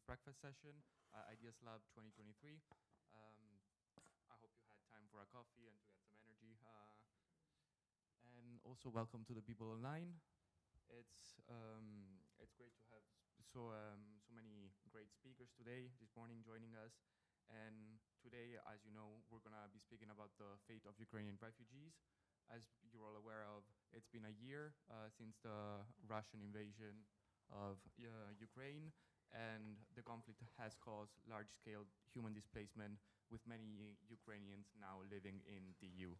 breakfast session, Ideas Lab 2023. I hope you had time for a coffee and to get some energy. And also welcome to the people online. It's great to have so many great speakers this morning joining us. And today, as you know, we're gonna be speaking about the fate of Ukrainian refugees. As you're all aware of, it's been a year since the Russian invasion of Ukraine, and the conflict has caused large-scale human displacement, with many Ukrainians now living in the EU.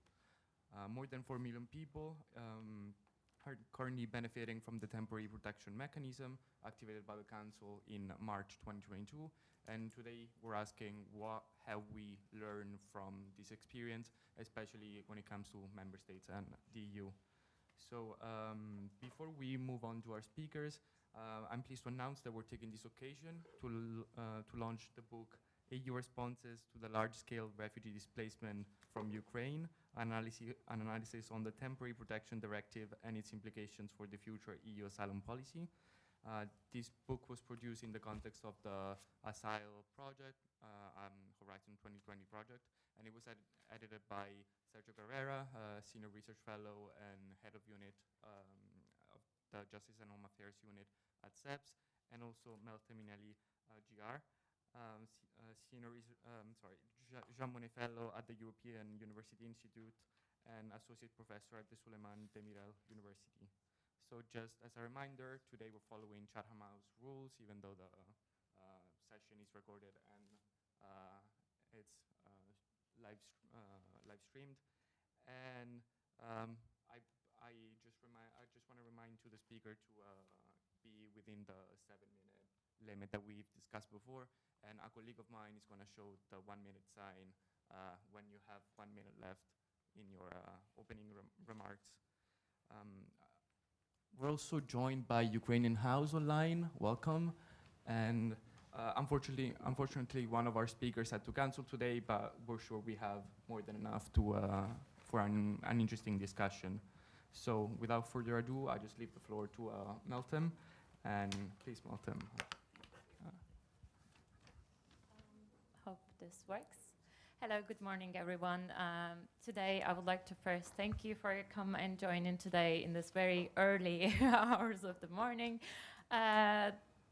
More than 4 million people are currently benefiting from the temporary protection mechanism activated by the Council in March 2022. And today we're asking, what have we learned from this experience, especially when it comes to member states and the EU. So before we move on to our speakers, I'm pleased to announce that we're taking this occasion to launch the book EU Responses to the Large-Scale Refugee Displacement from Ukraine, an analysis on the Temporary Protection Directive and its implications for the future EU asylum policy. This book was produced in the context of the ASILE project, Horizon 2020 project, and it was edited by Sergio Carrera, Senior Research Fellow and Head of Unit of the Justice and Home Affairs Unit at SEPS, and also Meltem Minelli, GR, Jean Monnet Fellow at the European University Institute and Associate Professor at the Suleiman Demirel University. So just as a reminder, today we're following Chatham House rules, even though the session is recorded and it's live streamed. And I just want to remind to the speaker to be within the 7-minute limit that we've discussed before. And a colleague of mine is going to show the 1-minute sign when you have 1 minute left in your opening remarks. We're also joined by Ukrainian House Online. Welcome. And unfortunately, one of our speakers had to cancel today, but we're sure we have more than enough for an interesting discussion. So without further ado, I just leave the floor to Meltem. And please, Meltem. Hope this works. Hello, good morning, everyone. Today, I would like to first thank you for coming and joining today in this very early hours of the morning.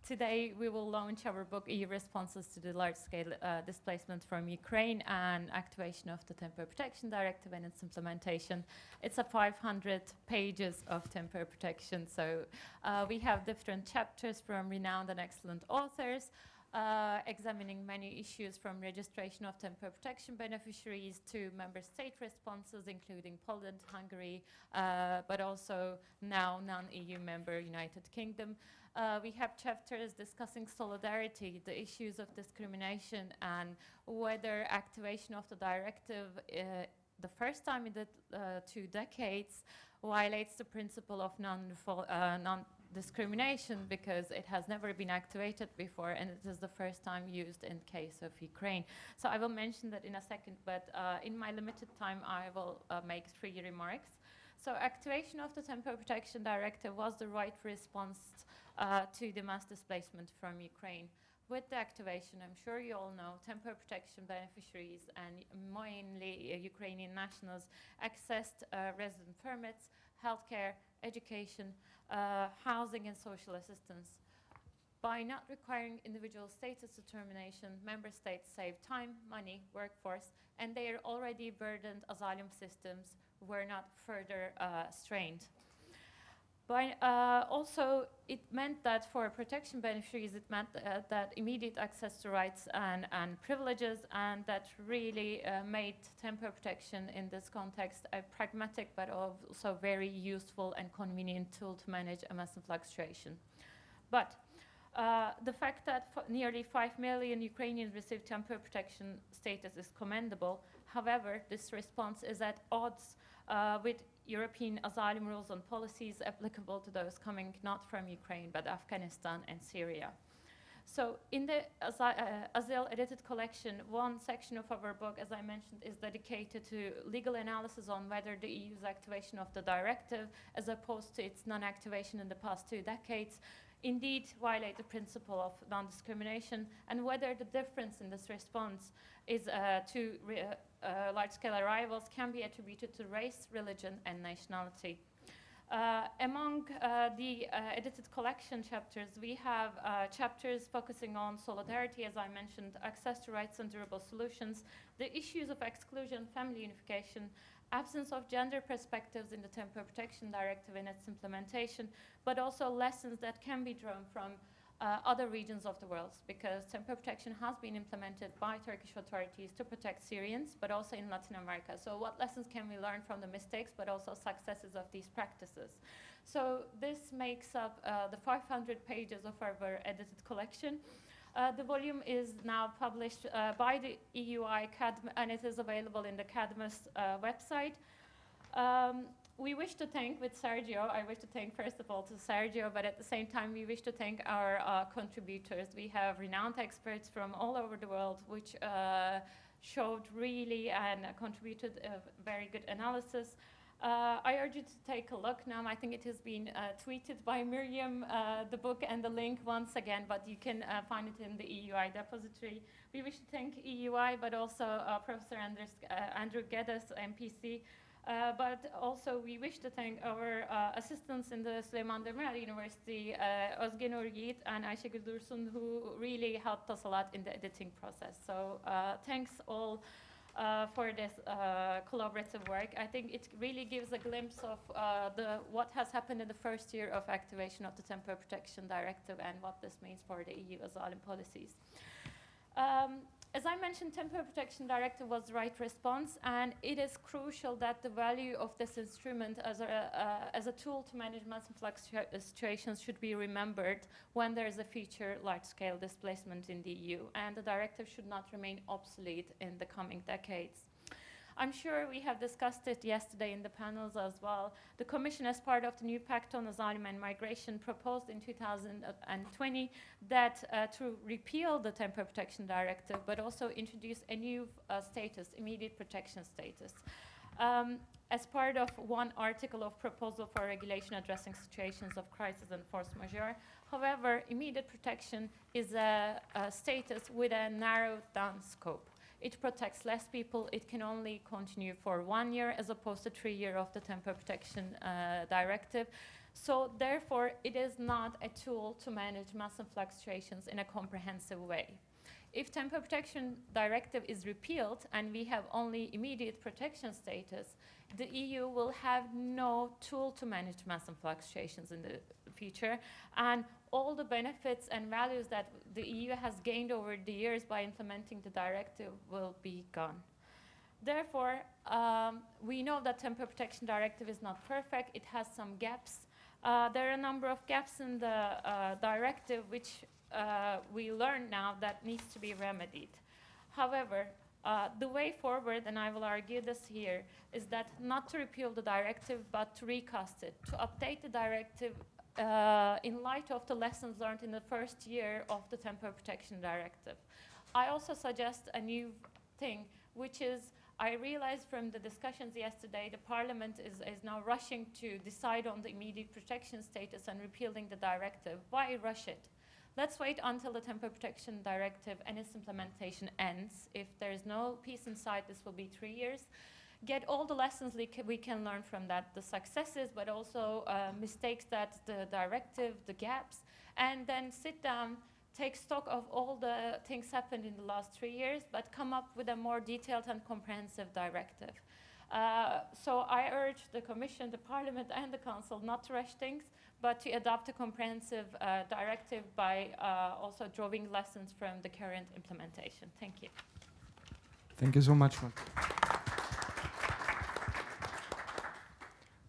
Today, we will launch our book, EU Responses to the Large-Scale Displacement from Ukraine and Activation of the Temporary Protection Directive and its implementation. It's a 500 pages of temporary protection, so we have different chapters from renowned and excellent authors, examining many issues from registration of temporary protection beneficiaries to member state responses, including Poland, Hungary, but also now non-EU member United Kingdom. We have chapters discussing solidarity, the issues of discrimination, and whether activation of the directive the first time in the 2 decades violates the principle of non-discrimination because it has never been activated before and it is the first time used in case of Ukraine. So I will mention that in a second, but in my limited time I will make 3 remarks. So activation of the Temporary Protection Directive was the right response to the mass displacement from Ukraine. With the activation, I'm sure you all know, temporary protection beneficiaries and mainly Ukrainian nationals accessed resident permits, healthcare, education, housing and social assistance. By not requiring individual status determination, member states save time, money, workforce, and their already burdened asylum systems were not further strained. Also, it meant that for protection beneficiaries, it meant that immediate access to rights and privileges, and that really made temporary protection in this context a pragmatic but also very useful and convenient tool to manage a mass influx situation. But the fact that nearly 5 million Ukrainians received temporary protection status is commendable. However, this response is at odds with European asylum rules and policies applicable to those coming not from Ukraine, but Afghanistan and Syria. So in the ASILE edited collection, one section of our book, as I mentioned, is dedicated to legal analysis on whether the EU's activation of the directive, as opposed to its non-activation in the past 2 decades, indeed violate the principle of non-discrimination, and whether the difference in this response is to large-scale arrivals can be attributed to race, religion, and nationality. Among the edited collection chapters, we have chapters focusing on solidarity, as I mentioned, access to rights and durable solutions, the issues of exclusion, family unification, absence of gender perspectives in the Temporary Protection Directive and its implementation, but also lessons that can be drawn from other regions of the world, because temporary protection has been implemented by Turkish authorities to protect Syrians, but also in Latin America. So what lessons can we learn from the mistakes, but also successes of these practices? So this makes up the 500 pages of our edited collection. The volume is now published by the EUI and it is available in the Cadmus website. We wish to thank with Sergio, I wish to thank first of all to Sergio, but at the same time we wish to thank our contributors. We have renowned experts from all over the world which showed really and contributed a very good analysis. I urge you to take a look now. I think it has been tweeted by Miriam, the book and the link once again, but you can find it in the EUI depository. We wish to thank EUI, but also Professor Andrew Geddes, MPC, but also we wish to thank our assistants in the Süleyman Demirel University, Özge Nur Yiğit and Ayşegül Dursun, who really helped us a lot in the editing process. So thanks all for this collaborative work. I think it really gives a glimpse of what has happened in the first year of activation of the Temporary Protection Directive and what this means for the EU asylum policies. As I mentioned, Temporary Protection Directive was the right response, and it is crucial that the value of this instrument as a tool to manage mass influx situations should be remembered when there is a future large-scale displacement in the EU, and the directive should not remain obsolete in the coming decades. I'm sure we have discussed it yesterday in the panels as well. The Commission, as part of the new Pact on Asylum and Migration, proposed in 2020 that to repeal the Temporary Protection Directive, but also introduce a new status, immediate protection status. As part of one article of proposal for regulation addressing situations of crisis and force majeure. However, immediate protection is a status with a narrowed down scope. It protects less people. It can only continue for 1 year as opposed to 3 years of the Temporary Protection Directive. So therefore, it is not a tool to manage mass influx situations in a comprehensive way. If Temporary Protection Directive is repealed and we have only immediate protection status, the EU will have no tool to manage mass influx situations in the future, and all the benefits and values that the EU has gained over the years by implementing the directive will be gone. Therefore, we know that Temporary Protection Directive is not perfect. It has some gaps. There are a number of gaps in the directive which we learn now that needs to be remedied. However, the way forward, and I will argue this here, is that not to repeal the directive, but to recast it, to update the directive in light of the lessons learned in the first year of the Temporary Protection Directive. I also suggest a new thing, which is, I realized from the discussions yesterday, the Parliament is now rushing to decide on the immediate protection status and repealing the directive. Why rush it? Let's wait until the Temporary Protection Directive and its implementation ends. If there is no peace in sight, this will be 3 years. Get all the lessons we can learn from that, the successes, but also mistakes that the directive, the gaps, and then sit down, take stock of all the things happened in the last 3 years, but come up with a more detailed and comprehensive directive. So I urge the Commission, the Parliament, and the Council not to rush things, but to adopt a comprehensive directive by also drawing lessons from the current implementation. Thank you. Thank you so much.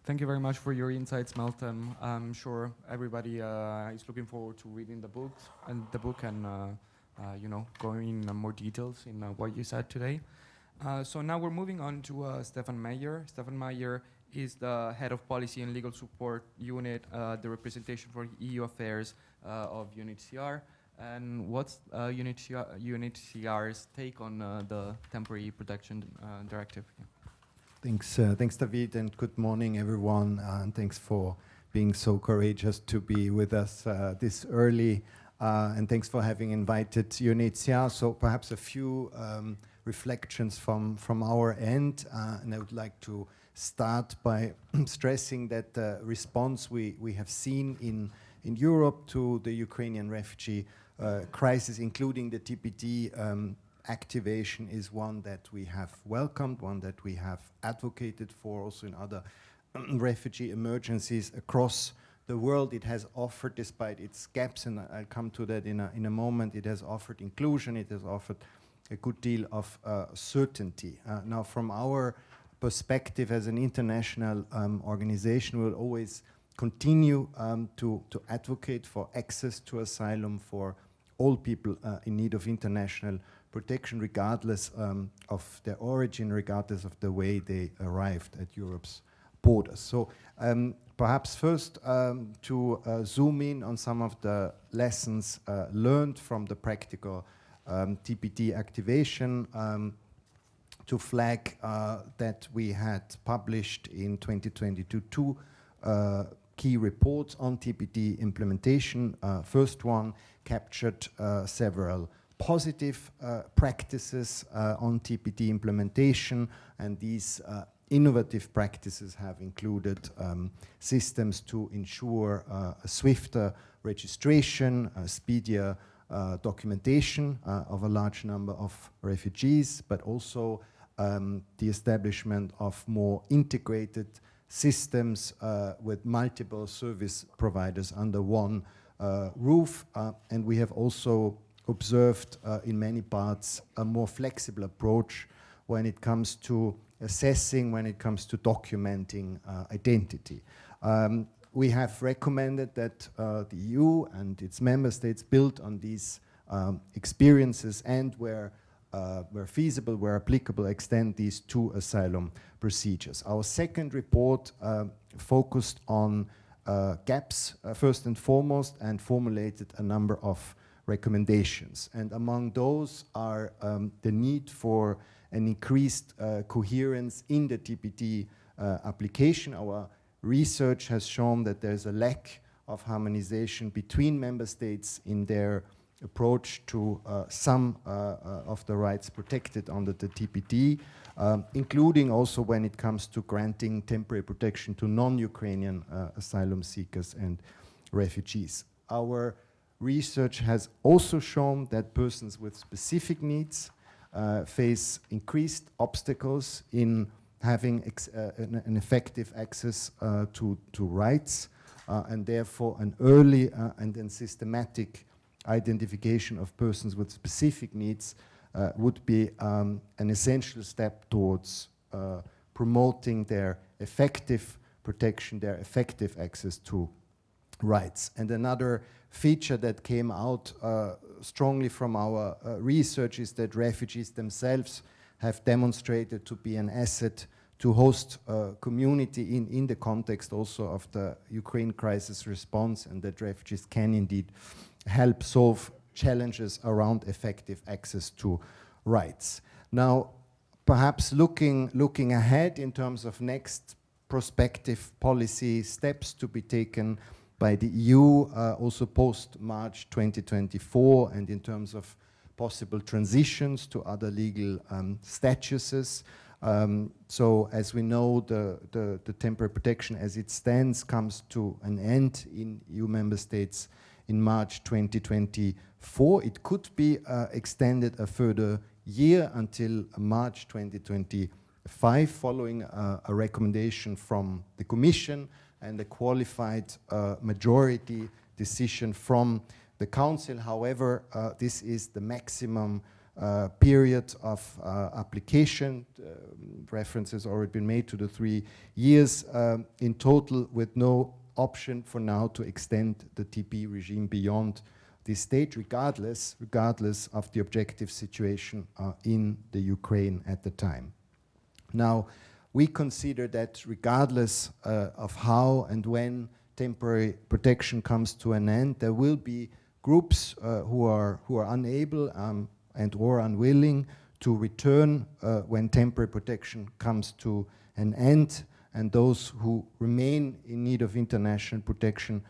Thank you very much for your insights, Meltem. I'm sure everybody is looking forward to reading the book and going in more details in what you said today. So now we're moving on to Stefan Meyer. Stefan Meyer is the head of policy and legal support unit, the representation for EU affairs of UNHCR. And what's UNHCR's take on the Temporary Protection Directive? Yeah. Thanks, David, and good morning, everyone, and thanks for being so courageous to be with us this early. And thanks for having invited UNHCR. So perhaps a few reflections from our end. And I would like to start by stressing that the response we have seen in Europe to the Ukrainian refugee crisis, including the TPD activation, is one that we have welcomed, one that we have advocated for also in other refugee emergencies across the world. It has offered, despite its gaps, and I'll come to that in a moment, it has offered inclusion, it has offered a good deal of certainty. Now, from our perspective as an international organization, we'll always continue to advocate for access to asylum for all people in need of international protection, regardless of their origin, regardless of the way they arrived at Europe's borders. So perhaps first to zoom in on some of the lessons learned from the practical TPD activation, to flag that we had published in 2022 two key reports on TPD implementation. First one captured several positive practices on TPD implementation, and these innovative practices have included systems to ensure a swifter registration, a speedier documentation of a large number of refugees, but also the establishment of more integrated systems with multiple service providers under one roof. And we have also observed in many parts a more flexible approach when it comes to assessing, when it comes to documenting identity. We have recommended that the EU and its member states build on these experiences and where feasible, where applicable, extend these to asylum procedures. Our second report focused on gaps first and foremost, and formulated a number of recommendations. And among those are the need for an increased coherence in the TPD application. Our research has shown that there's a lack of harmonization between member states in their approach to some of the rights protected under the TPD, including also when it comes to granting temporary protection to non-Ukrainian asylum seekers and refugees. Our research has also shown that persons with specific needs face increased obstacles in having an effective access to rights, and therefore an early and then systematic identification of persons with specific needs would be an essential step towards promoting their effective protection, their effective access to rights. And another feature that came out strongly from our research is that refugees themselves have demonstrated to be an asset to host community in the context also of the Ukraine crisis response, and that refugees can indeed help solve challenges around effective access to rights. Now, perhaps looking ahead in terms of next prospective policy steps to be taken by the EU, also post-March 2024, and in terms of possible transitions to other legal statuses. So as we know, the temporary protection as it stands comes to an end in EU member states in March 2024. It could be extended a further year until March 2025, following a recommendation from the Commission and a qualified majority decision from the Council. However, this is the maximum period of application. Reference has already been made to the 3 years in total, with no option for now to extend the TP regime beyond this stage, regardless of the objective situation in the Ukraine at the time. Now, we consider that regardless of how and when temporary protection comes to an end, there will be groups who are unable and or unwilling to return when temporary protection comes to an end, and those who remain in need of international protection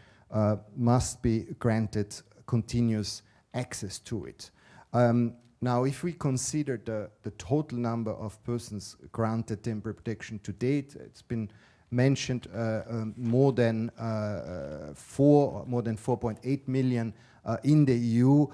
must be granted continuous access to it. Now, if we consider the total number of persons granted temporary protection to date, it's been mentioned more than 4.8 million in the EU.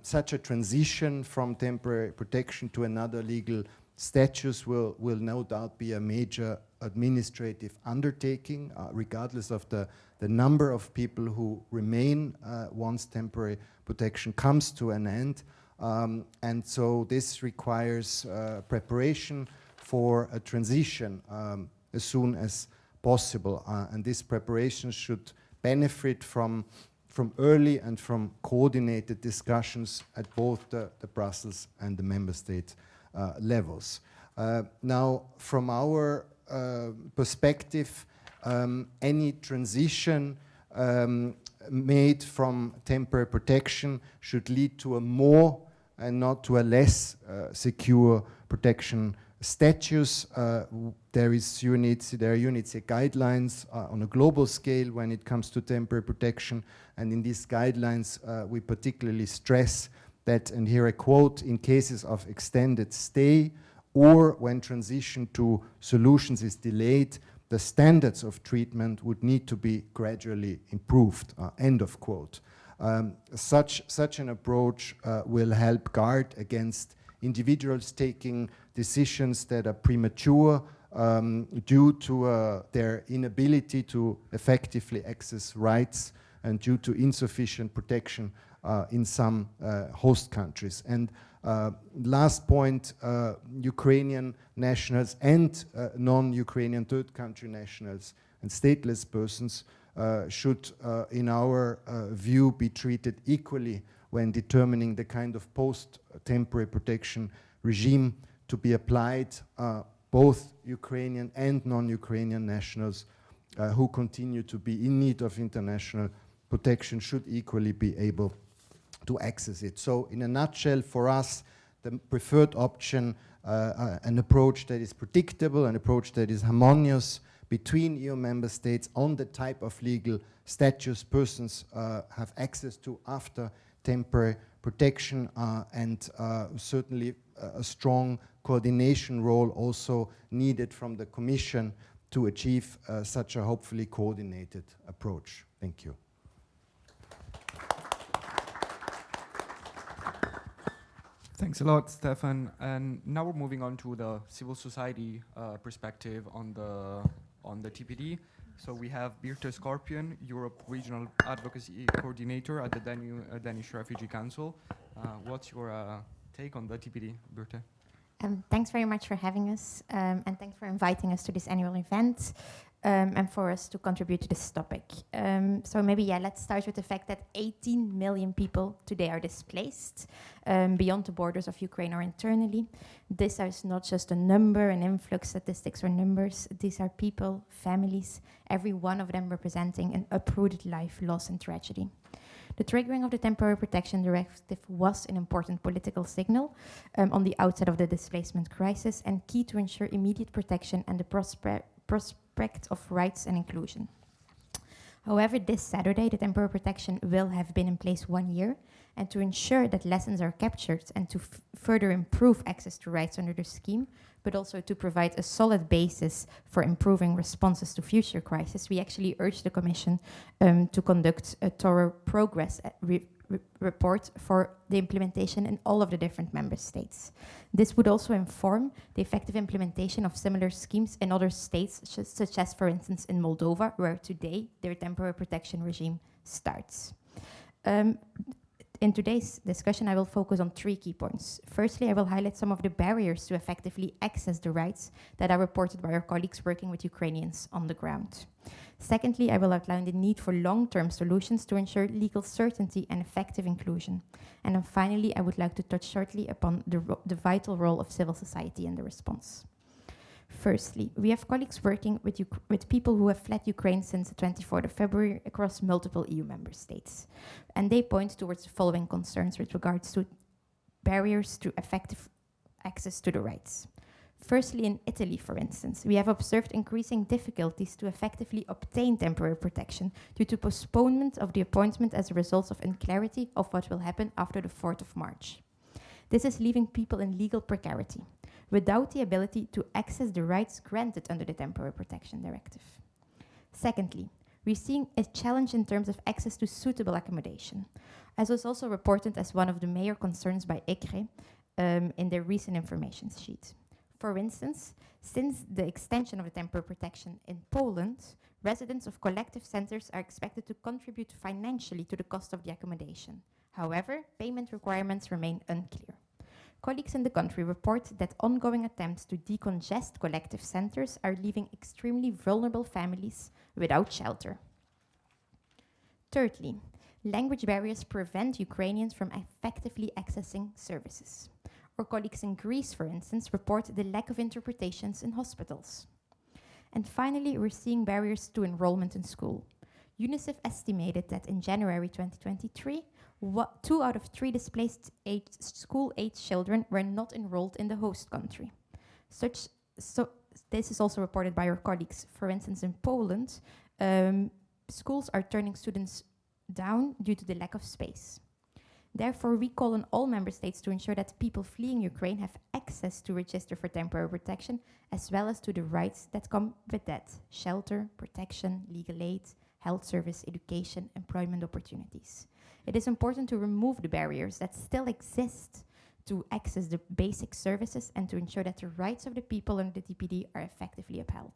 Such a transition from temporary protection to another legal status will no doubt be a major administrative undertaking, regardless of the number of people who remain once temporary protection comes to an end. And so this requires preparation for a transition as soon as possible. And this preparation should benefit from early and from coordinated discussions at both the Brussels and the member state levels. Now, from our perspective, any transition made from temporary protection should lead to a more and not to a less secure protection status. There are UNHCR guidelines on a global scale when it comes to temporary protection, and in these guidelines we particularly stress that, and here I quote, in cases of extended stay or when transition to solutions is delayed, the standards of treatment would need to be gradually improved, end of quote. Such an approach will help guard against individuals taking decisions that are premature due to their inability to effectively access rights and due to insufficient protection in some host countries. And last point, Ukrainian nationals and non-Ukrainian third country nationals and stateless persons should, in our view, be treated equally when determining the kind of post-temporary protection regime to be applied. Both Ukrainian and non-Ukrainian nationals who continue to be in need of international protection should equally be able to access it. So in a nutshell, for us, the preferred option, an approach that is predictable, an approach that is harmonious between EU member states on the type of legal status persons have access to after temporary protection, and certainly a strong coordination role also needed from the Commission to achieve such a hopefully coordinated approach. Thank you. Thanks a lot, Stefan. And now we're moving on to the civil society perspective on the TPD. So we have Birte Scorpion, Europe Regional Advocacy Coordinator at the Danish Refugee Council. What's your take on the TPD, Birte? Thanks very much for having us, and thanks for inviting us to this annual event, and for us to contribute to this topic. So maybe, let's start with the fact that 18 million people today are displaced beyond the borders of Ukraine or internally. This is not just a number, an influx, statistics or numbers. These are people, families, every one of them representing an uprooted life, loss and tragedy. The triggering of the Temporary Protection Directive was an important political signal on the outset of the displacement crisis and key to ensure immediate protection and the prospect of rights and inclusion. However, this Saturday, the temporary protection will have been in place 1 year, and to ensure that lessons are captured and to further improve access to rights under the scheme, but also to provide a solid basis for improving responses to future crises, we actually urge the Commission to conduct a thorough progress report for the implementation in all of the different member states. This would also inform the effective implementation of similar schemes in other states, such as, for instance, in Moldova, where today their temporary protection regime starts. In today's discussion, I will focus on 3 key points. Firstly, I will highlight some of the barriers to effectively access the rights that are reported by our colleagues working with Ukrainians on the ground. Secondly, I will outline the need for long-term solutions to ensure legal certainty and effective inclusion. And then finally, I would like to touch shortly upon the vital role of civil society in the response. Firstly, we have colleagues working with people who have fled Ukraine since the 24th of February across multiple EU member states. And they point towards the following concerns with regards to barriers to effective access to the rights. Firstly, in Italy, for instance, we have observed increasing difficulties to effectively obtain temporary protection due to postponement of the appointment as a result of unclarity of what will happen after the 4th of March. This is leaving people in legal precarity, without the ability to access the rights granted under the Temporary Protection Directive. Secondly, we're seeing a challenge in terms of access to suitable accommodation, as was also reported as one of the major concerns by ECRE in their recent information sheet. For instance, since the extension of the temporary protection in Poland, residents of collective centers are expected to contribute financially to the cost of the accommodation. However, payment requirements remain unclear. Colleagues in the country report that ongoing attempts to decongest collective centers are leaving extremely vulnerable families without shelter. Thirdly, language barriers prevent Ukrainians from effectively accessing services. Our colleagues in Greece, for instance, report the lack of interpretations in hospitals. And finally, we're seeing barriers to enrollment in school. UNICEF estimated that in January 2023, 2 out of 3 displaced school-age children were not enrolled in the host country. This is also reported by our colleagues. For instance, in Poland, schools are turning students down due to the lack of space. Therefore, we call on all member states to ensure that people fleeing Ukraine have access to register for temporary protection, as well as to the rights that come with that: shelter, protection, legal aid, health service, education, employment opportunities. It is important to remove the barriers that still exist to access the basic services and to ensure that the rights of the people under the TPD are effectively upheld.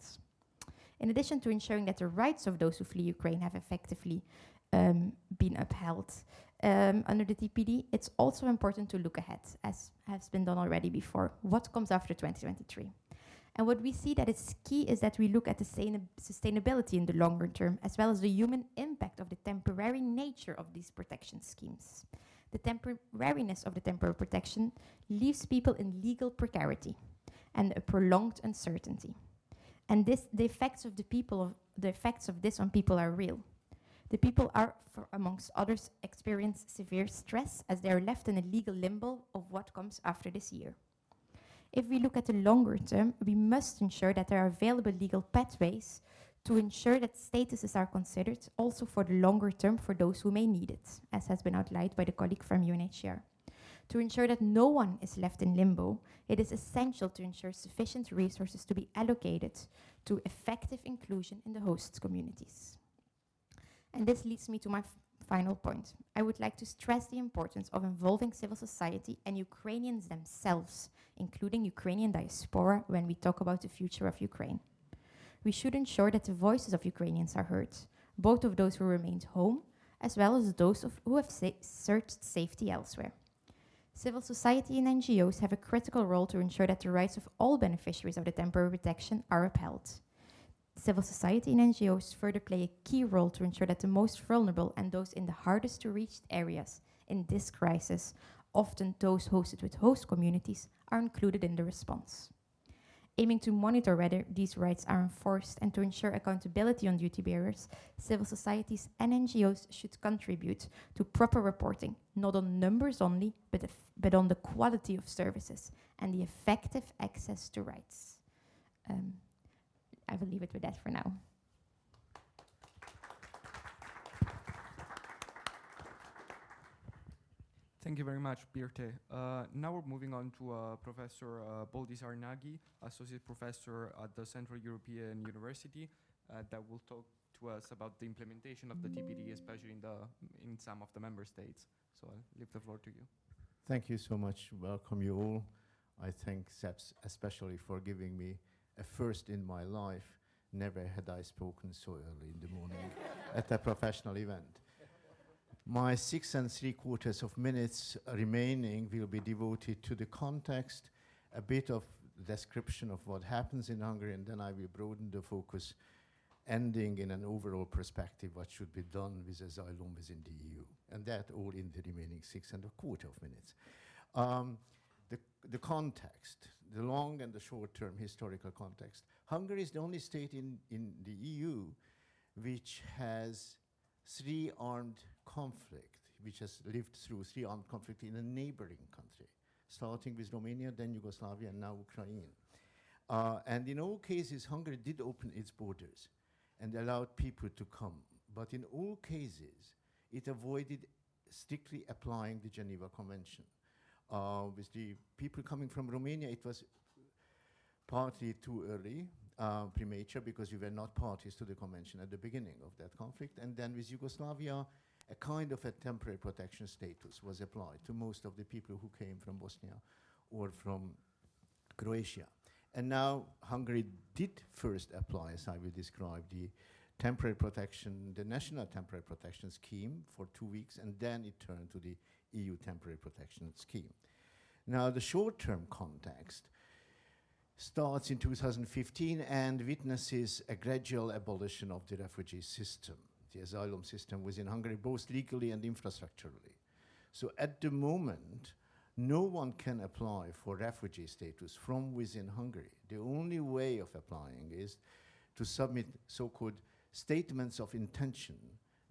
In addition to ensuring that the rights of those who flee Ukraine have effectively been upheld under the TPD, it's also important to look ahead, as has been done already before. What comes after 2023? And what we see that is key is that we look at the sustainability in the longer term, as well as the human impact of the temporary nature of these protection schemes. The temporariness of the temporary protection leaves people in legal precarity and a prolonged uncertainty. And the effects of this on people are real. The people are, amongst others, experience severe stress as they are left in a legal limbo of what comes after this year. If we look at the longer term, we must ensure that there are available legal pathways to ensure that statuses are considered also for the longer term for those who may need it, as has been outlined by the colleague from UNHCR. To ensure that no one is left in limbo, it is essential to ensure sufficient resources to be allocated to effective inclusion in the host communities. And this leads me to my final point. I would like to stress the importance of involving civil society and Ukrainians themselves, including Ukrainian diaspora, when we talk about the future of Ukraine. We should ensure that the voices of Ukrainians are heard, both of those who remained home, as well as those who have searched safety elsewhere. Civil society and NGOs have a critical role to ensure that the rights of all beneficiaries of the temporary protection are upheld. Civil society and NGOs further play a key role to ensure that the most vulnerable and those in the hardest to reach areas in this crisis, often those hosted with host communities, are included in the response. Aiming to monitor whether these rights are enforced and to ensure accountability on duty bearers, civil societies and NGOs should contribute to proper reporting, not on numbers only, but on the quality of services and the effective access to rights. I will leave it with that for now. Thank you very much, Birte. Now we're moving on to Professor Boldis Arnagi, Associate Professor at the Central European University, that will talk to us about the implementation of the TPD, especially in some of the member states. So I'll leave the floor to you. Thank you so much. Welcome you all. I thank SEPS especially for giving me a first in my life. Never had I spoken so early in the morning at a professional event. My 6 3/4 minutes remaining will be devoted to the context, a bit of description of what happens in Hungary, and then I will broaden the focus, ending in an overall perspective what should be done with asylum within the EU. And that all in the remaining 6 1/4 minutes. The context, the long and the short-term historical context. Hungary is the only state in the EU which has which has lived through three armed conflict in a neighboring country, starting with Romania, then Yugoslavia, and now Ukraine. And in all cases, Hungary did open its borders and allowed people to come. But in all cases, it avoided strictly applying the Geneva Convention. With the people coming from Romania, it was partly too early, premature, because we were not parties to the convention at the beginning of that conflict. And then with Yugoslavia, a kind of a temporary protection status was applied to most of the people who came from Bosnia or from Croatia. And now Hungary did first apply, as I will describe, the temporary protection, the national temporary protection scheme for 2 weeks, and then it turned to the EU temporary protection scheme. Now, the short-term context starts in 2015 and witnesses a gradual abolition of the refugee system, the asylum system within Hungary, both legally and infrastructurally. So at the moment, no one can apply for refugee status from within Hungary. The only way of applying is to submit so-called statements of intention.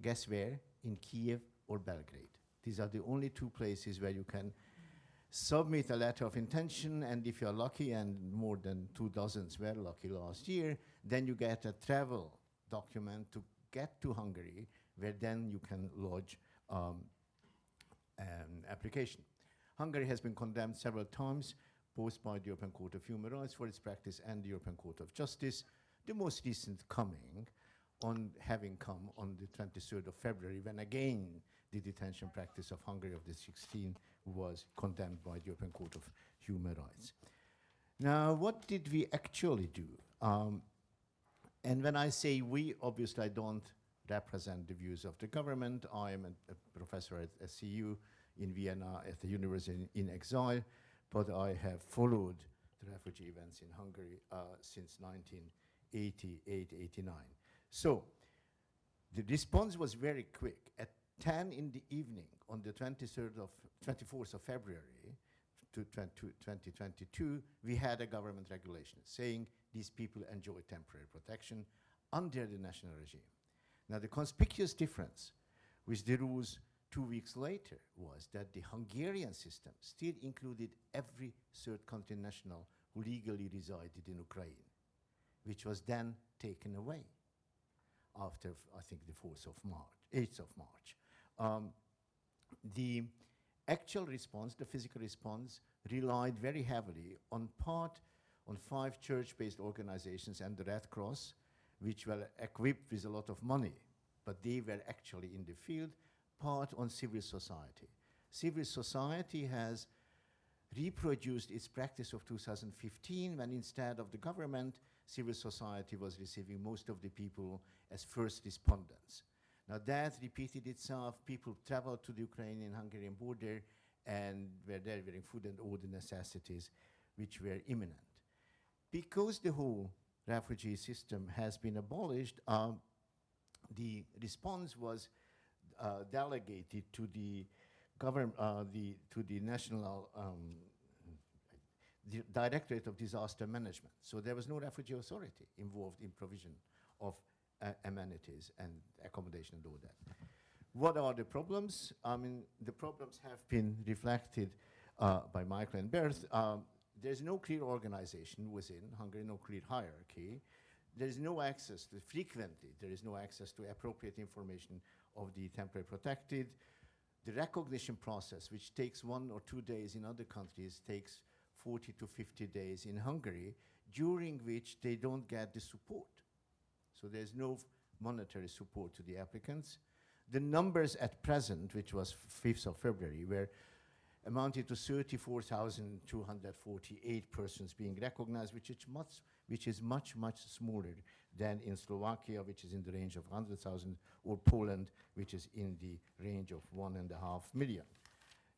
Guess where? In Kiev or Belgrade. These are the only two places where you can submit a letter of intention, and if you're lucky, and more than 2 dozens were lucky last year, then you get a travel document to get to Hungary, where then you can lodge an application. Hungary has been condemned several times, both by the European Court of Human Rights for its practice and the European Court of Justice. The most recent having come on the 23rd of February, when again the detention practice of Hungary of the 16 was condemned by the European Court of Human Rights. Now, what did we actually do? And when I say we, obviously I don't represent the views of the government. I am a professor at SCU in Vienna at the University in Exile, but I have followed the refugee events in Hungary since 1988-89. So the response was very quick. At 10 in the evening on the 24th of February 2022, we had a government regulation saying these people enjoy temporary protection under the national regime. Now, the conspicuous difference with the rules 2 weeks later was that the Hungarian system still included every third country national who legally resided in Ukraine, which was then taken away after, I think, the 8th of March. The actual response, the physical response, relied very heavily on 5 church-based organizations and the Red Cross, which were equipped with a lot of money, but they were actually in the field, part on civil society. Civil society has reproduced its practice of 2015, when instead of the government, civil society was receiving most of the people as first respondents. Now that repeated itself. People traveled to the Ukrainian-Hungarian border and were delivering food and all the necessities which were imminent. Because the whole refugee system has been abolished, the response was delegated to the national the Directorate of Disaster Management. So there was no refugee authority involved in provision of amenities and accommodation and all that. What are the problems? I mean, the problems have been reflected by Michael and Berth. There's no clear organization within Hungary, no clear hierarchy. There's no access to, frequently, there is no access to appropriate information of the temporary protected. The recognition process, which takes 1 or 2 days in other countries, takes 40 to 50 days in Hungary, during which they don't get the support. So there's no monetary support to the applicants. The numbers at present, which was 5th of February, were amounted to 34,248 persons being recognized, which is much, much smaller than in Slovakia, which is in the range of 100,000, or Poland, which is in the range of 1.5 million.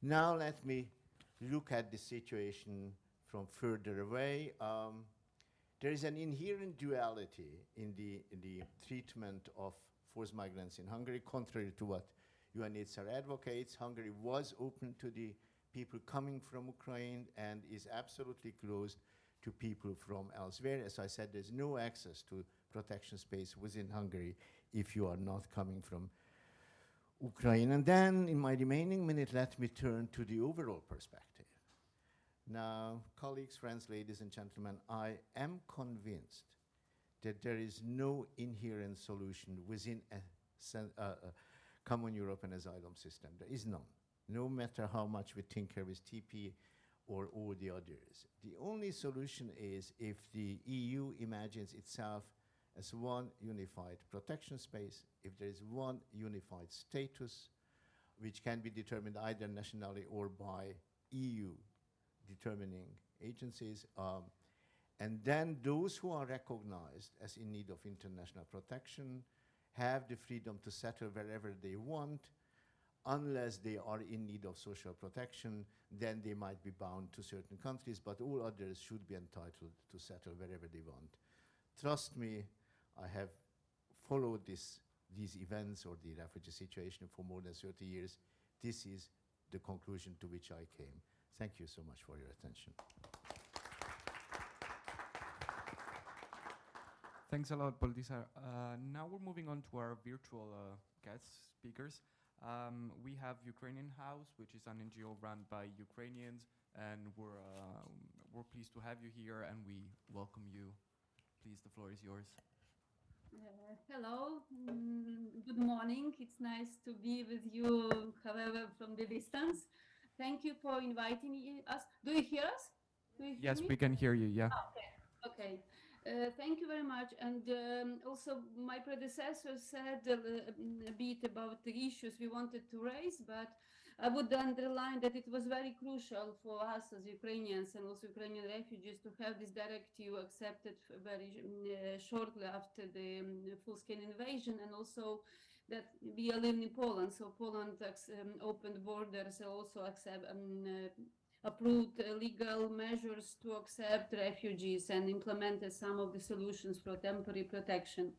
Now let me look at the situation from further away. There is an inherent duality in the treatment of forced migrants in Hungary, contrary to what UNHCR advocates. Hungary was open to the people coming from Ukraine and is absolutely closed to people from elsewhere. As I said, there's no access to protection space within Hungary if you are not coming from Ukraine. And then, in my remaining minute, let me turn to the overall perspective. Now, colleagues, friends, ladies and gentlemen, I am convinced that there is no inherent solution within a common European asylum system. There is none, no matter how much we tinker with TP or all the others. The only solution is if the EU imagines itself as one unified protection space, if there is one unified status, which can be determined either nationally or by EU determining agencies, and then those who are recognized as in need of international protection have the freedom to settle wherever they want, unless they are in need of social protection, then they might be bound to certain countries, but all others should be entitled to settle wherever they want. Trust me, I have followed these events or the refugee situation for more than 30 years. This is the conclusion to which I came. Thank you so much for your attention. Thanks a lot, Baltisar. Now we're moving on to our virtual guest speakers. We have Ukrainian House, which is an NGO run by Ukrainians, and we're pleased to have you here, and we welcome you. Please, the floor is yours. Hello, good morning. It's nice to be with you, however, from the distance. Thank you for inviting us. Do you hear us? Do you hear Yes, me? we can hear you, yeah. Okay. Thank you very much. And also, my predecessor said a bit about the issues we wanted to raise, but I would underline that it was very crucial for us as Ukrainians and also Ukrainian refugees to have this directive accepted very shortly after the full-scale invasion, and also that we are living in Poland, so Poland opened borders and also approved legal measures to accept refugees and implemented some of the solutions for temporary protection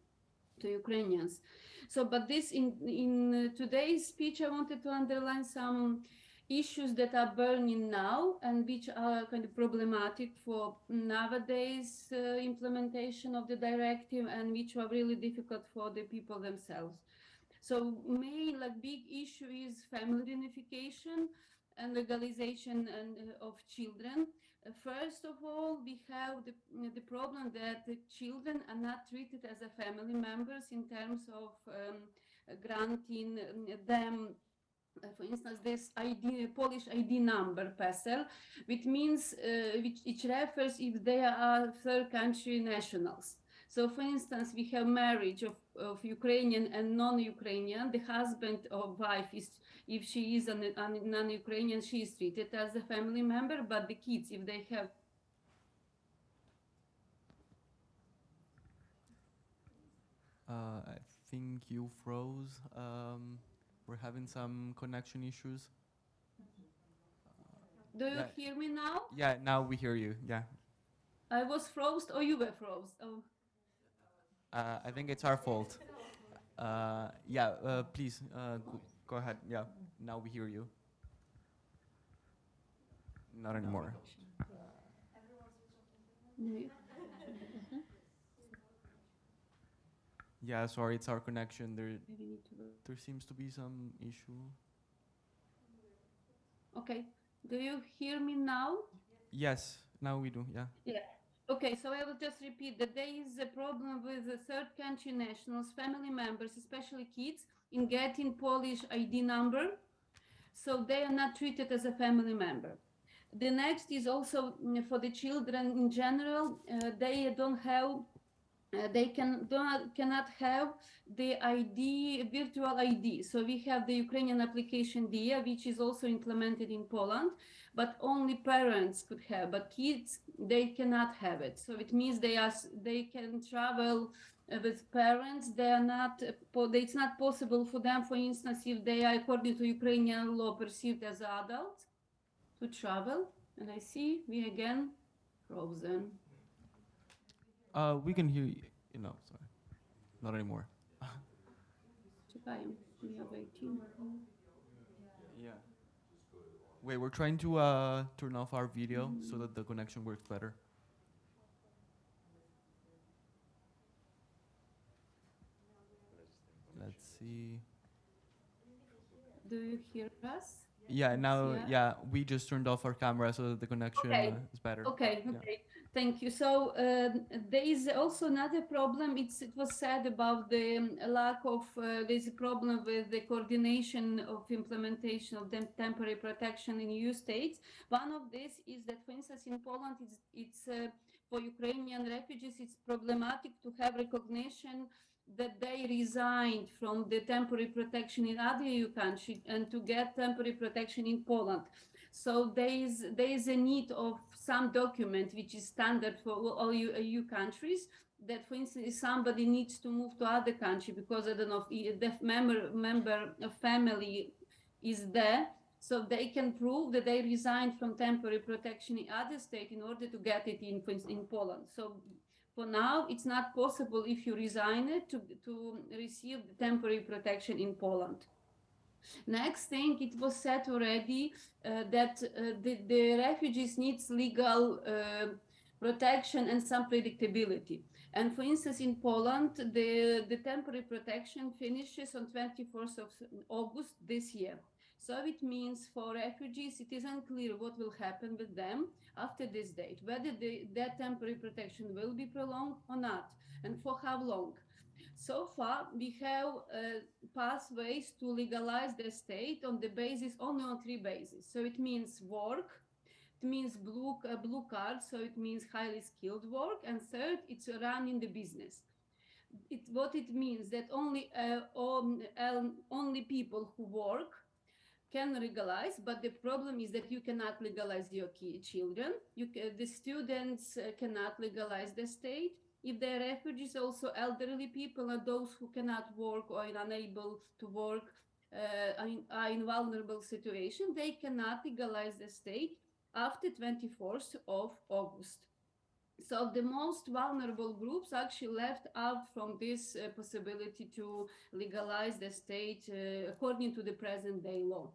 to Ukrainians. So, but this in today's speech, I wanted to underline some issues that are burning now and which are kind of problematic for nowadays implementation of the directive, and which are really difficult for the people themselves. So main big issue is family reunification and legalization of children. First of all, we have the problem that the children are not treated as a family members in terms of granting them, for instance, this Polish ID number, PESEL, which means which refers if they are third country nationals. So, for instance, we have marriage of Ukrainian and non-Ukrainian. The husband or wife is, if she is a non-Ukrainian, she is treated as a family member, but the kids, if they have... I think you froze. We're having some connection issues. Do you hear me now? Yeah, now we hear you, yeah. I was froze or you were froze? Oh. I think it's our fault. Please, go ahead. Yeah, now we hear you. Not anymore. Yeah, sorry, it's our connection. There seems to be some issue. Okay, do you hear me now? Yes, now we do, yeah. Yeah. Okay, so I will just repeat that there is a problem with the third country nationals, family members, especially kids, in getting Polish ID number. So they are not treated as a family member. The next is also for the children in general, they don't have, they cannot have the ID, virtual ID. So we have the Ukrainian application DIA, which is also implemented in Poland, but only parents could have, but kids, they cannot have it. So it means they can travel with parents. They are not, it's not possible for them, for instance, if they are, according to Ukrainian law, perceived as adults, to travel. And I see we again frozen. We can hear you. No, sorry. Not anymore. We are waiting. Yeah. Wait, we're trying to turn off our video so that the connection works better. Let's see. Do you hear us? Yeah, now, Yeah. yeah, we just turned off our camera so that the connection Okay. is better. Okay, Yeah. okay. Thank you. So there is also another problem. It was said about the lack of, there's a problem with the coordination of implementation of the temporary protection in EU states. One of this is that, for instance, in Poland, it's for Ukrainian refugees, it's problematic to have recognition that they resigned from the temporary protection in other EU countries and to get temporary protection in Poland. So there is a need of some document which is standard for all EU countries. That, for instance, if somebody needs to move to other country because I don't know if the member of family is there, so they can prove that they resigned from temporary protection in other state in order to get it in, for instance, in Poland. So for now, it's not possible if you resign it to receive the temporary protection in Poland. Next thing, it was said already that the refugees needs legal protection and some predictability. And for instance, in Poland, the temporary protection finishes on 24th of August this year. So it means for refugees, it is unclear what will happen with them after this date, whether that temporary protection will be prolonged or not, and for how long. So far, we have pathways to legalize the state on the basis only on three bases. So it means work, it means blue card, so it means highly skilled work, and third, it's running the business. What it means that only people who work can legalize, but the problem is that you cannot legalize your children. The students cannot legalize the state. If they're refugees, also elderly people and those who cannot work or are unable to work are in vulnerable situation, they cannot legalize the state after 24th of August. So the most vulnerable groups actually left out from this possibility to legalize the state according to the present day law.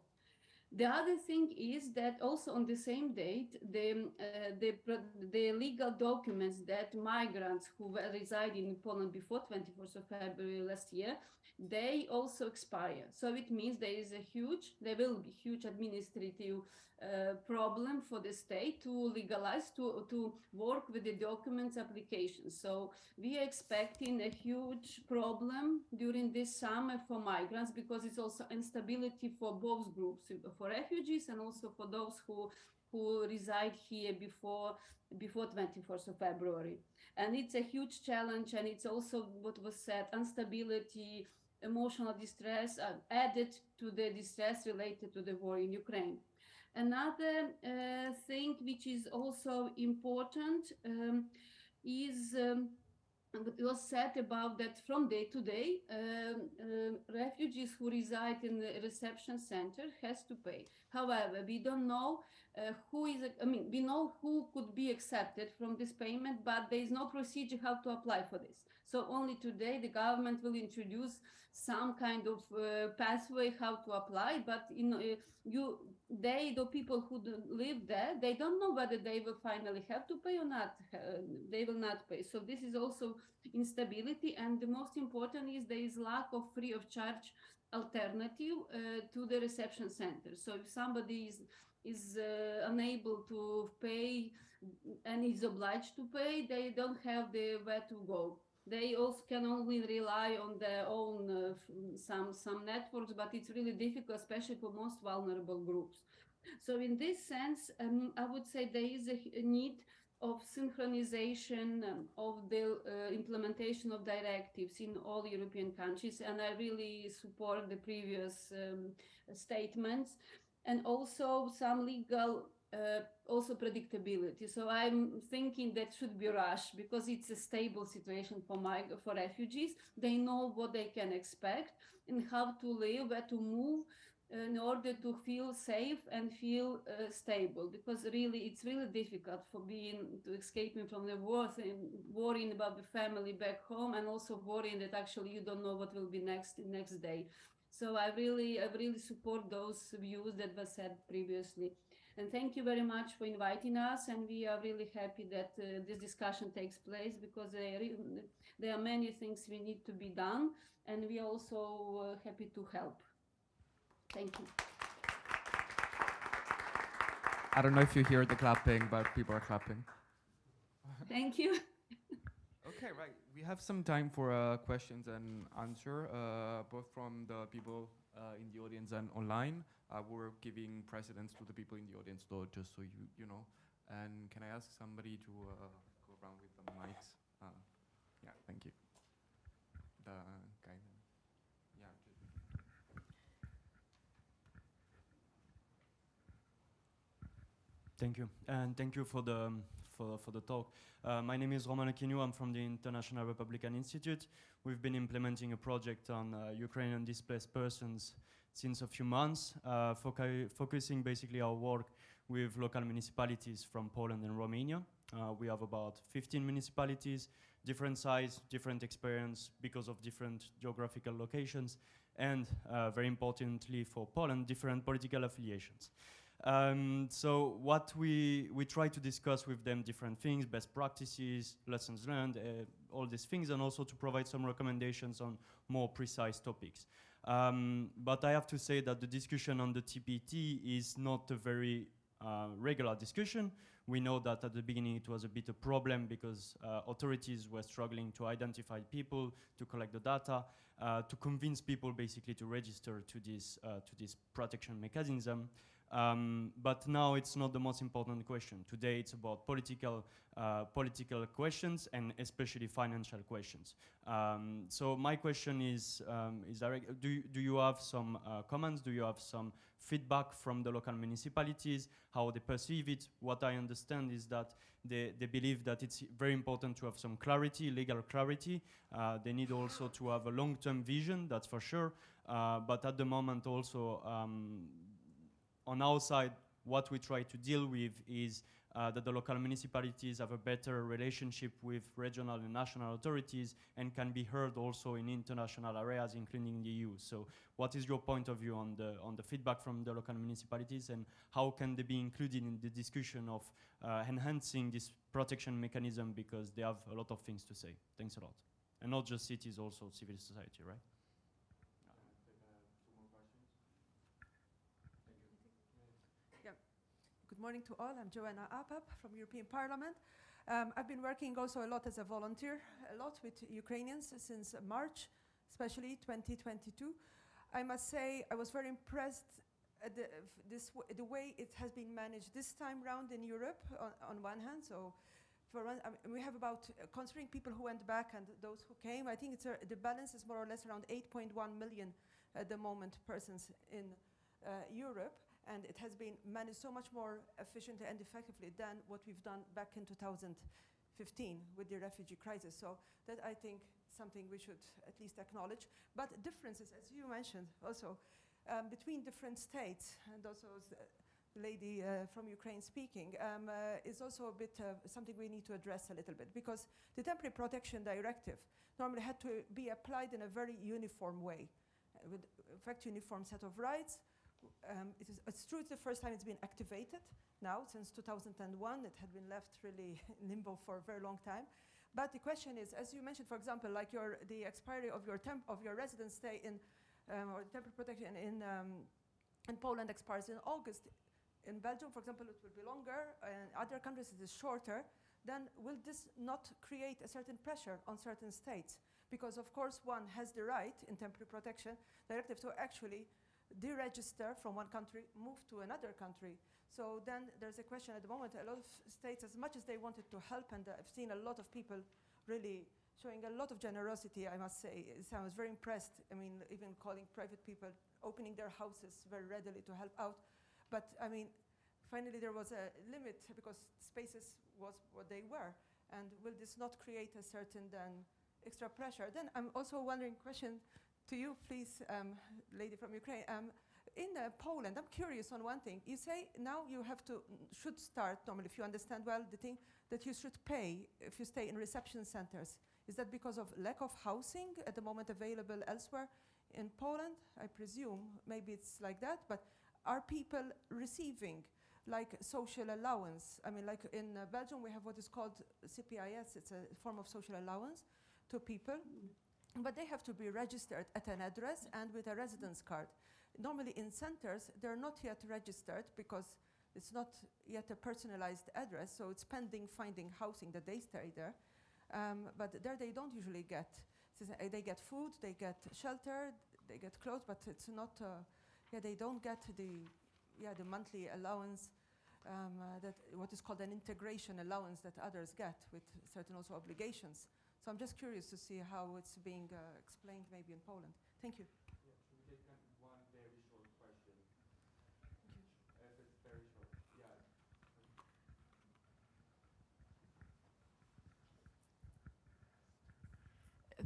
The other thing is that also on the same date, the legal documents that migrants who were residing in Poland before 24th of February last year, they also expire. So it means there will be huge administrative problem for the state to legalize, to work with the documents application. So we are expecting a huge problem during this summer for migrants because it's also instability for both groups, for refugees and also for those who reside here before 24th of February. And it's a huge challenge, and it's also what was said, instability, emotional distress added to the distress related to the war in Ukraine. Another thing which is also important is it was said about that from day to day, refugees who reside in the reception center has to pay. However, we don't know we know who could be accepted from this payment, but there is no procedure how to apply for this. So only today the government will introduce some kind of pathway how to apply, but the people who live there, they don't know whether they will finally have to pay or not. They will not pay. So this is also instability, and the most important is there is lack of free of charge alternative to the reception center. So if somebody is unable to pay and is obliged to pay, they don't have the where to go. They also can only rely on their own some networks, but it's really difficult, especially for most vulnerable groups. So in this sense, I would say there is a need of synchronization of the implementation of directives in all European countries, and I really support the previous statements, and also some legal also predictability. So I'm thinking that should be rushed because it's a stable situation for refugees. They know what they can expect and how to live, where to move in order to feel safe and feel stable, because really it's really difficult for escaping from the war, worrying about the family back home, and also worrying that actually you don't know what will be next day. So I really support those views that were said previously. And thank you very much for inviting us, and we are really happy that this discussion takes place, because there are many things we need to be done, and we are also happy to help. Thank you. I don't know if you hear the clapping, but people are clapping. Thank you. Okay, right. We have some time for questions and answer, both from the people in the audience and online. We're giving precedence to the people in the audience, though, just so you know. And can I ask somebody to go around with the mics? Yeah, thank you. The guy there. Yeah. Thank you, and thank you for the talk. My name is Roman Aquinu. I'm from the International Republican Institute. We've been implementing a project on Ukrainian displaced persons since a few months, focusing basically our work with local municipalities from Poland and Romania. We have about 15 municipalities, different size, different experience because of different geographical locations, and very importantly for Poland, different political affiliations. So what we try to discuss with them different things, best practices, lessons learned, all these things, and also to provide some recommendations on more precise topics. But I have to say that the discussion on the TPT is not a very regular discussion. We know that at the beginning it was a bit a problem because authorities were struggling to identify people, to collect the data, to convince people basically to register to this protection mechanism. But now it's not the most important question. Today it's about political questions and especially financial questions. So my question is direct. Do you have some comments? Do you have some feedback from the local municipalities, how they perceive it? What I understand is that they believe that it's very important to have some clarity, legal clarity. They need also to have a long-term vision, that's for sure. But at the moment also, on our side, what we try to deal with is that the local municipalities have a better relationship with regional and national authorities and can be heard also in international areas, including the EU. So what is your point of view on the feedback from the local municipalities, and how can they be included in the discussion of enhancing this protection mechanism, because they have a lot of things to say? Thanks a lot. And not just cities, also civil society, right? Good morning to all. I'm Joanna Apap from European Parliament. I've been working also a lot as a volunteer, a lot with Ukrainians since March, especially 2022. I must say I was very impressed at the way it has been managed this time round in Europe on one hand. So for one, we have about, considering people who went back and those who came, I think the balance is more or less around 8.1 million at the moment persons in Europe. And it has been managed so much more efficiently and effectively than what we've done back in 2015 with the refugee crisis. So that, I think, something we should at least acknowledge. But differences, as you mentioned, also between different states, and also the lady from Ukraine speaking, is also a bit something we need to address a little bit, because the Temporary Protection Directive normally had to be applied in a very uniform way, with in fact uniform set of rights. It's true it's the first time it's been activated now since 2001. It had been left really in limbo for a very long time. But the question is, as you mentioned, for example, like the expiry of your residence stay in or temporary protection in Poland expires in August. In Belgium, for example, it will be longer. In other countries, it is shorter. Then will this not create a certain pressure on certain states? Because of course, one has the right in temporary protection directive to actually deregister from one country, move to another country. So then there's a question at the moment. A lot of states, as much as they wanted to help, and I've seen a lot of people really showing a lot of generosity, I must say. I was very impressed. I mean, even calling private people, opening their houses very readily to help out. But I mean, finally there was a limit because spaces was what they were. And will this not create a certain then extra pressure? Then I'm also wondering, question to you, please, lady from Ukraine. In Poland, I'm curious on one thing. You say now you should start, normally, if you understand well, the thing that you should pay if you stay in reception centers. Is that because of lack of housing at the moment available elsewhere in Poland? I presume maybe it's like that, but are people receiving like social allowance? I mean, like in Belgium, we have what is called CPIS. It's a form of social allowance to people. But they have to be registered at an address and with a residence card. Normally in centers, they're not yet registered because It's not yet a personalized address, so it's pending finding housing that they stay there. But there they don't usually get. They get food, they get shelter, they get clothes, but it's not. They don't get the monthly allowance, that what is called an integration allowance that others get with certain also obligations. So I'm just curious to see how it's being explained maybe in Poland. Thank you. Yeah, should we take one very short question? If it's very short, yeah.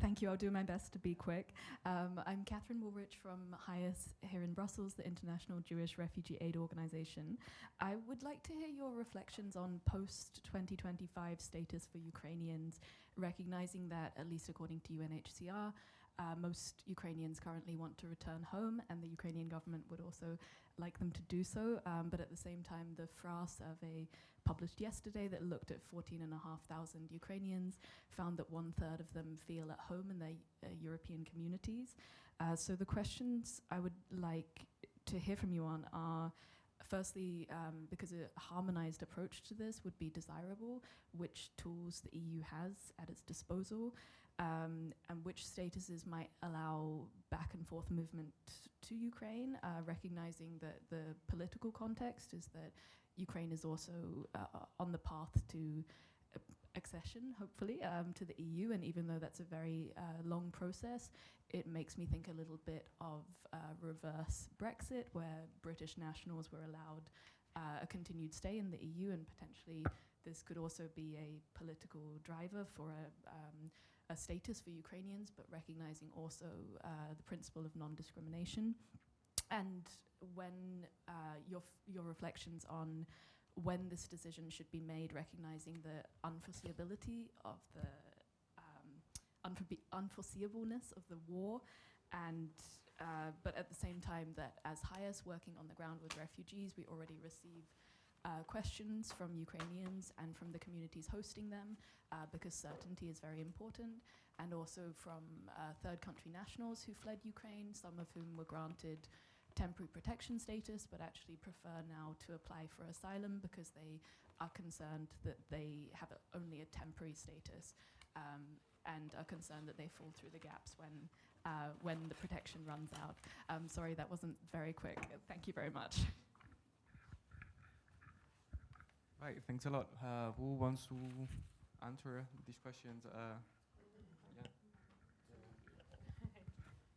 Thank you. I'll do my best to be quick. I'm Catherine Woolrich from HIAS here in Brussels, the International Jewish Refugee Aid Organization. I would like to hear your reflections on post-2025 status for Ukrainians, recognizing that, at least according to UNHCR, most Ukrainians currently want to return home, and the Ukrainian government would also like them to do so. But at the same time, the FRA survey published yesterday that looked at 14,500 Ukrainians found that 1/3 of them feel at home in their European communities. So the questions I would like to hear from you on are, firstly, because a harmonized approach to this would be desirable, which tools the EU has at its disposal, and which statuses might allow back and forth movement to Ukraine, recognizing that the political context is that Ukraine is also on the path to accession, hopefully, to the EU, and even though that's a very long process, it makes me think a little bit of reverse Brexit, where British nationals were allowed a continued stay in the EU, and potentially this could also be a political driver for a status for Ukrainians, but recognizing also the principle of non-discrimination. And when your reflections on when this decision should be made, recognizing the unforeseeability of the unforeseeableness of the war, and but at the same time that as HIAS working on the ground with refugees, we already receive questions from Ukrainians and from the communities hosting them, because certainty is very important, and also from third country nationals who fled Ukraine, some of whom were granted temporary protection status, but actually prefer now to apply for asylum because they are concerned that they have only a temporary status, and are concerned that they fall through the gaps when the protection runs out. Sorry, that wasn't very quick. Thank you very much. Right, thanks a lot. Who wants to answer these questions?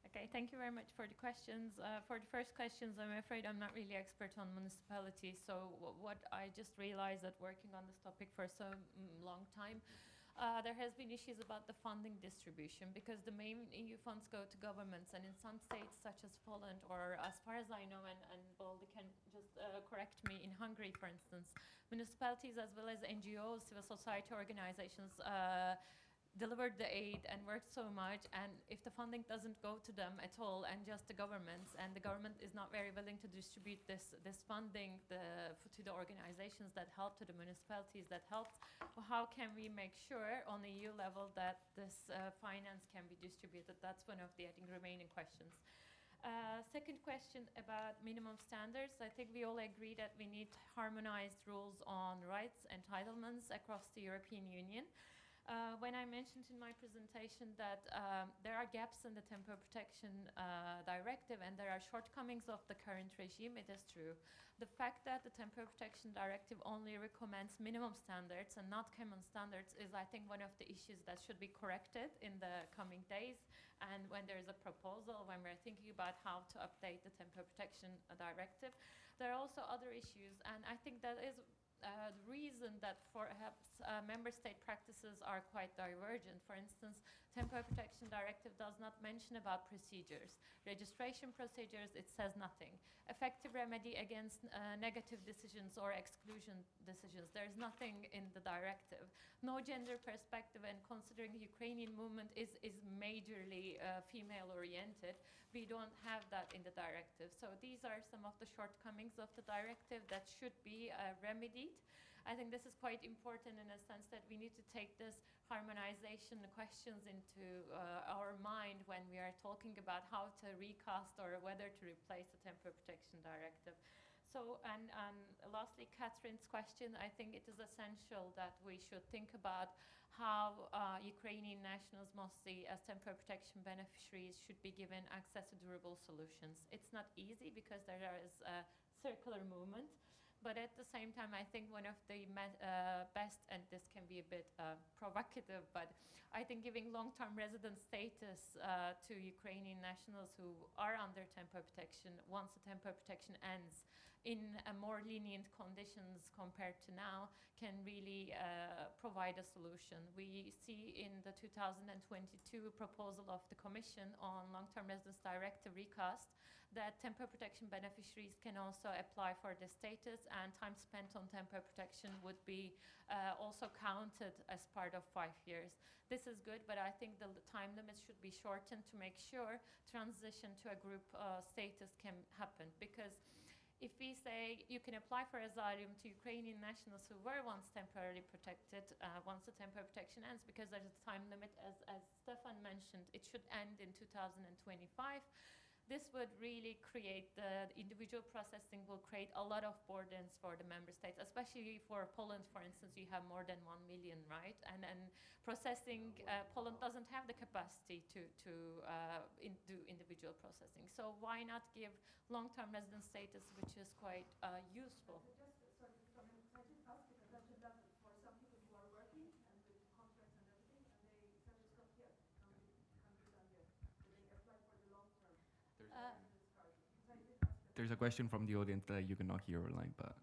Okay, thank you very much for the questions. For the first questions, I'm afraid I'm not really expert on municipalities. So what I just realized that working on this topic for so long time, there has been issues about the funding distribution, because the main EU funds go to governments, and in some states such as Poland, or as far as I know, and Baldi can just correct me, in Hungary, for instance, municipalities as well as NGOs, civil society organizations, delivered the aid and worked so much, and if the funding doesn't go to them at all and just the governments, and the government is not very willing to distribute this funding to the organizations that help, to the municipalities that help, well, how can we make sure on the EU level that this finance can be distributed? That's one of the, I think, remaining questions. Second question about minimum standards. I think we all agree that we need harmonized rules on rights, entitlements across the European Union. When I mentioned in my presentation that there are gaps in the temporary protection directive and there are shortcomings of the current regime, it is true. The fact that the temporary protection directive only recommends minimum standards and not common standards is, I think, one of the issues that should be corrected in the coming days. And when there is a proposal, when we're thinking about how to update the temporary protection directive, there are also other issues. And I think that is the reason that perhaps member state practices are quite divergent. For instance, temporary protection directive does not mention about procedures. Registration procedures, it says nothing. Effective remedy against negative decisions or exclusion decisions, there's nothing in the directive. No gender perspective, and considering the Ukrainian movement is majorly female oriented, we don't have that in the directive. So these are some of the shortcomings of the directive that should be remedied. I think this is quite important in a sense that we need to take this harmonization questions into our mind when we are talking about how to recast or whether to replace the temporary protection directive. So, and lastly, Catherine's question, I think it is essential that we should think about how Ukrainian nationals, mostly as temporary protection beneficiaries, should be given access to durable solutions. It's not easy because there is a circular movement, but at the same time, I think one of the best, and this can be a bit provocative, but I think giving long-term resident status to Ukrainian nationals who are under temporary protection, once the temporary protection ends, in a more lenient conditions compared to now, can really provide a solution. We see in the 2022 proposal of the Commission on Long-Term Residence Directive recast that temporary protection beneficiaries can also apply for the status, and time spent on temporary protection would be also counted as part of 5 years. This is good, but I think the time limits should be shortened to make sure transition to a group status can happen. Because if we say you can apply for asylum to Ukrainian nationals who were once temporarily protected, once the temporary protection ends, because there's a time limit, as Stefan mentioned, it should end in 2025. This would really create, the individual processing will create a lot of burdens for the member states, especially for Poland, for instance. You have more than 1 million, right? And processing, Poland doesn't have the capacity to do individual processing. So why not give long-term residence status, which is quite useful? Sorry to comment. I did ask the convention level for some people who are working and with contracts and everything, and they said it's not here. Can't be done here. So they apply for the long term. There's a question from the audience that you cannot hear online, but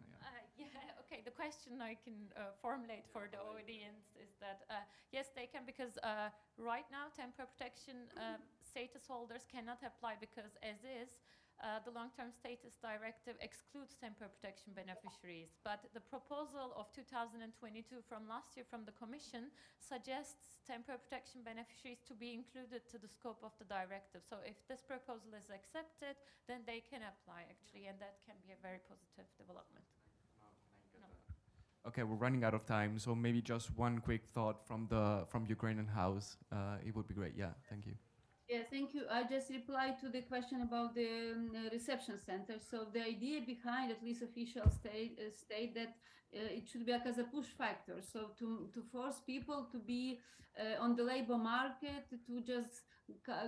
yeah, okay. The question I can formulate for the audience is that yes, they can, because right now temporary protection status holders cannot apply because, as is, the long-term status directive excludes temporary protection beneficiaries. But the proposal of 2022 from last year from the Commission suggests temporary protection beneficiaries to be included to the scope of the directive. So if this proposal is accepted, then they can apply, actually, and that can be a very positive development. Okay, we're running out of time, so maybe just one quick thought from Ukrainian House. It would be great. Yeah, thank you. Yeah, thank you. I just replied to the question about the reception center. So the idea behind, at least official state that it should be like as a push factor. So to force people to be on the labor market, to just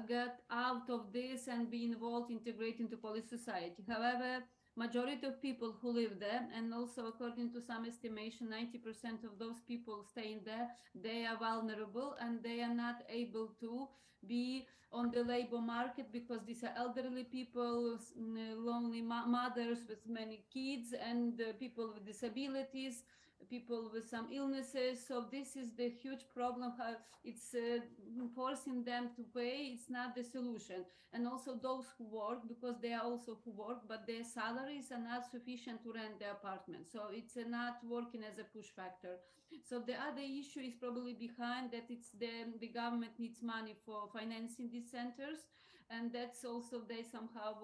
get out of this and be involved, integrate into Polish society. However, majority of people who live there, and also according to some estimation, 90% of those people staying there, they are vulnerable and they are not able to be on the labor market because these are elderly people, lonely mothers with many kids, and people with disabilities, people with some illnesses. So this is the huge problem. How it's forcing them to pay. It's not the solution. And also those who work, because they are also who work, but their salaries are not sufficient to rent the apartment. So it's not working as a push factor. So the other issue is probably behind that. It's the government needs money for financing these centers, and that's also they somehow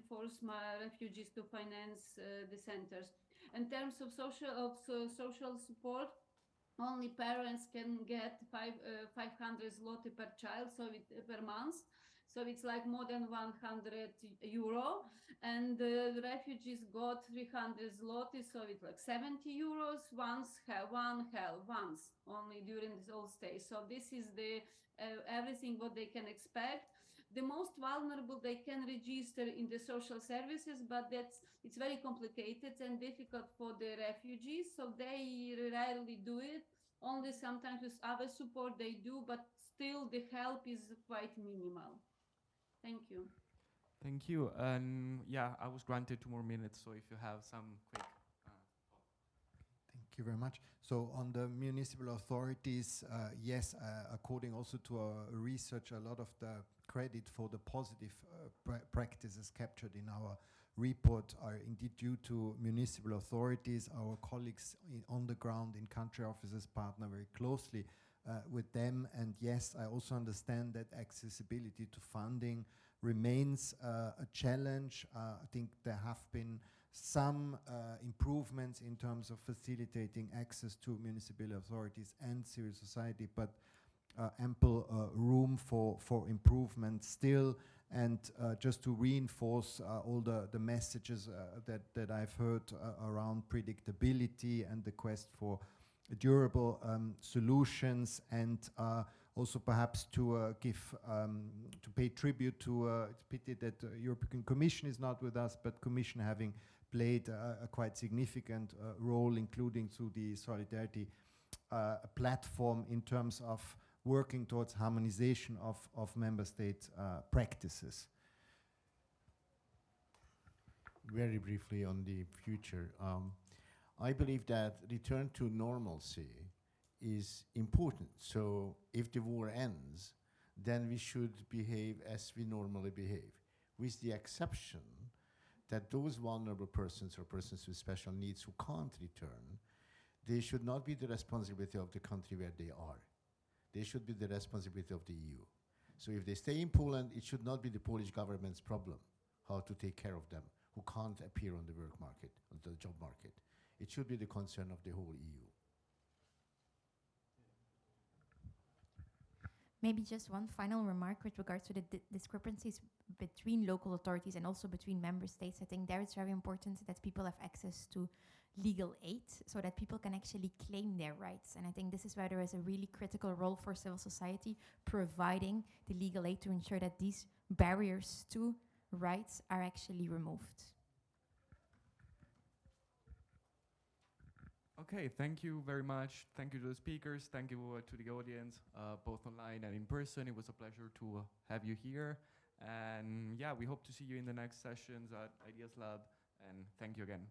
force my refugees to finance the centers. In terms of social support, only parents can get 500 zloty per child, so per month. So it's like more than 100 euro, and the refugees got 300 zloty, so it's like 70 euros once only during this whole stay. So this is the everything what they can expect. The most vulnerable they can register in the social services, but it's very complicated and difficult for the refugees, so they rarely do it. Only sometimes with other support they do, but still the help is quite minimal. Thank you. Thank you. And yeah, I was granted 2 more minutes, so if you have some quick. Thank you very much. So on the municipal authorities, yes, according also to our research, a lot of the credit for the positive practices captured in our report are indeed due to municipal authorities. Our colleagues on the ground in country offices partner very closely with them. And yes, I also understand that accessibility to funding remains a challenge. I think there have been some improvements in terms of facilitating access to municipal authorities and civil society, but ample room for improvement still. And just to reinforce all the messages that I've heard around predictability and the quest for durable solutions, and also perhaps to to pay tribute to, it's a pity that the European Commission is not with us, but Commission having played a quite significant role, including through the Solidarity platform in terms of working towards harmonization of member state practices. Very briefly on the future, I believe that return to normalcy is important. So if the war ends, then we should behave as we normally behave, with the exception that those vulnerable persons or persons with special needs who can't return, they should not be the responsibility of the country where they are. They should be the responsibility of the EU. So if they stay in Poland, it should not be the Polish government's problem how to take care of them who can't appear on the work market, on the job market. It should be the concern of the whole EU. Maybe just one final remark with regards to the discrepancies between local authorities and also between member states. I think there it's very important that people have access to legal aid so that people can actually claim their rights. And I think this is where there is a really critical role for civil society, providing the legal aid to ensure that these barriers to rights are actually removed. Okay, thank you very much. Thank you to the speakers. Thank you to the audience, both online and in person. It was a pleasure to have you here. And yeah, we hope to see you in the next sessions at Ideas Lab. And thank you again.